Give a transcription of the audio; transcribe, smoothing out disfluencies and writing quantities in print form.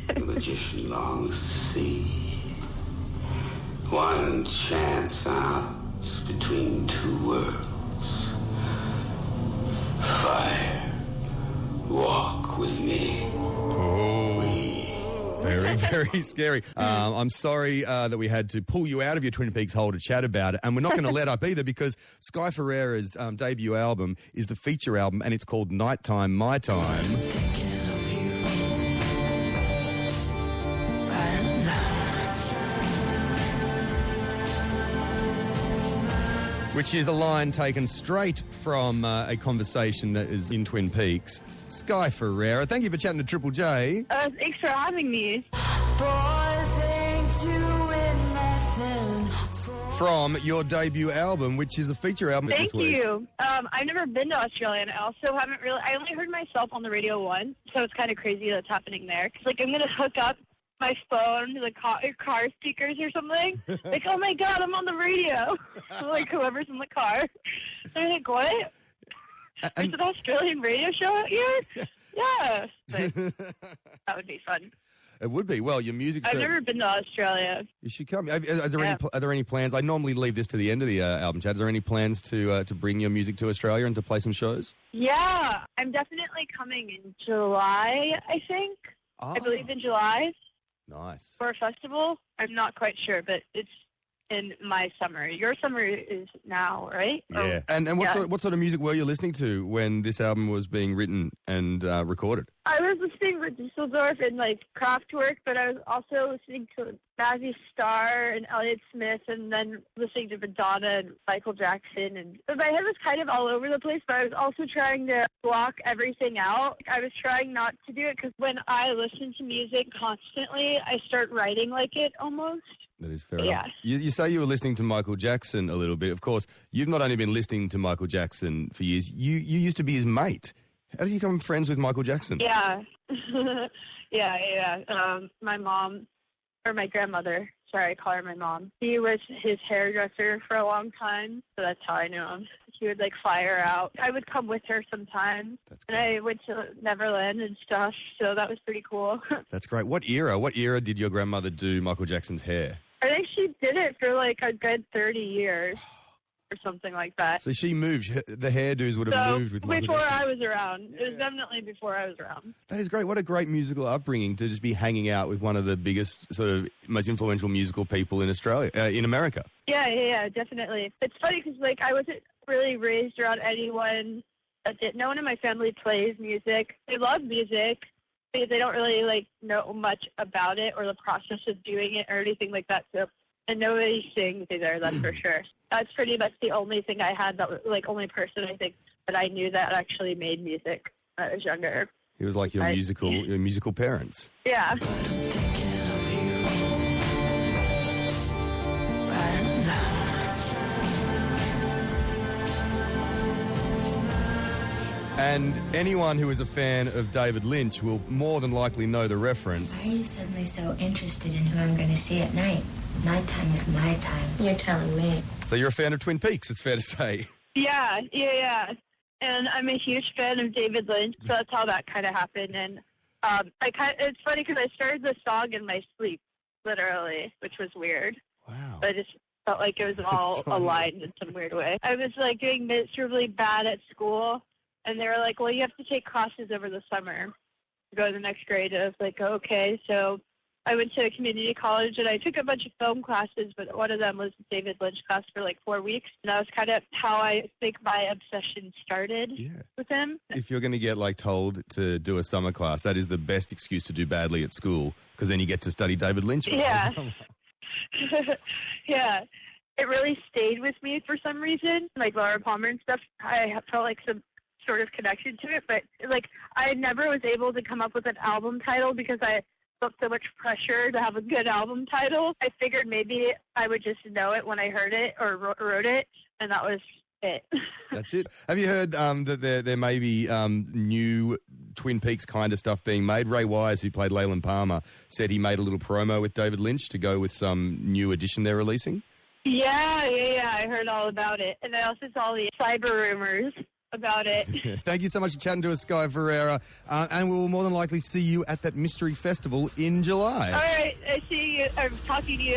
The magician longs to see one chance out between two worlds. Fire, walk with me. Very, very scary. I'm sorry that we had to pull you out of your Twin Peaks hole to chat about it, and we're not going to let up either because Sky Ferreira's debut album is the feature album, and it's called Nighttime, My Time. Which is a line taken straight from a conversation that is in Twin Peaks. Sky Ferreira, thank you for chatting to Triple J. Thanks for having me. From your debut album, which is a feature album. Thank you. I've never been to Australia, and I also haven't really. I only heard myself on the radio once, so it's kind of crazy that's happening there. Cause I'm gonna hook up my phone to the car speakers or something. Like, oh my god, I'm on the radio. Like whoever's in the car. They're like, what? There's an Australian radio show out here? Yeah. But that would be fun. It would be. Well, your music's... I've never been to Australia. You should come. Are there any plans? I normally leave this to the end of the album chat. Is there any plans to bring your music to Australia and to play some shows? Yeah. I'm definitely coming in July, I think. Oh. I believe in July. Nice. For a festival. I'm not quite sure, but it's in my summer. Your summer is now, right? Yeah. And what sort of music were you listening to when this album was being written and recorded? I was listening to Dusseldorf and like Kraftwerk, but I was also listening to Mazzy Star and Elliott Smith, and then listening to Madonna and Michael Jackson. And my head was kind of all over the place, but I was also trying to block everything out. I was trying not to do it because when I listen to music constantly, I start writing like it almost. That is fair enough. You say you were listening to Michael Jackson a little bit. Of course, you've not only been listening to Michael Jackson for years, you used to be his mate. How did you become friends with Michael Jackson? Yeah. My mom, or my grandmother, sorry, I call her my mom. He was his hairdresser for a long time, so that's how I knew him. He would like fly her out. I would come with her sometimes. And I went to Neverland and stuff, so that was pretty cool. That's great. What era did your grandmother do Michael Jackson's hair? I think she did it for like a good 30 years. Or something like that. So she moved. The hairdos would have moved with Michael before Jackson. I was around. It was definitely before I was around. That is great. What a great musical upbringing to just be hanging out with one of the biggest, sort of most influential musical people in Australia, in America. Yeah, definitely. It's funny because like I wasn't really raised around anyone that did. No one in my family plays music. They love music, but they don't really like know much about it or the process of doing it or anything like that. So. And nobody sings either, that's for sure. That's pretty much the only thing I had that was, like, only person I think that I knew that actually made music when I was younger. He was like your musical parents. Yeah. And anyone who is a fan of David Lynch will more than likely know the reference. Why are you suddenly so interested in who I'm going to see at night? Nighttime is my time. You're telling me. So you're a fan of Twin Peaks, it's fair to say. Yeah. And I'm a huge fan of David Lynch, so that's how that kind of happened. And it's funny because I started the song in my sleep, literally, which was weird. Wow. But I just felt like it was all aligned in some weird way. I was like doing miserably bad at school, and they were like, well, you have to take classes over the summer to go to the next grade. And I was like, okay, so I went to a community college and I took a bunch of film classes, but one of them was a David Lynch class for like 4 weeks. And that was kind of how I think my obsession started with him. If you're going to get like told to do a summer class, that is the best excuse to do badly at school because then you get to study David Lynch. Yeah. Yeah. It really stayed with me for some reason. Like Laura Palmer and stuff, I felt like some sort of connection to it. But like I never was able to come up with an album title because I felt so much pressure to have a good album title. I figured maybe I would just know it when I heard it or wrote it, and that was it. That's it. Have you heard that there may be new Twin Peaks kind of stuff being made? Ray Wise, who played Leyland Palmer, said he made a little promo with David Lynch to go with some new edition they're releasing. Yeah. I heard all about it. And I also saw the cyber rumors about it. Thank you so much for chatting to us, Sky Ferreira. And we will more than likely see you at that mystery festival in July. All right, I see you. I'm talking to you.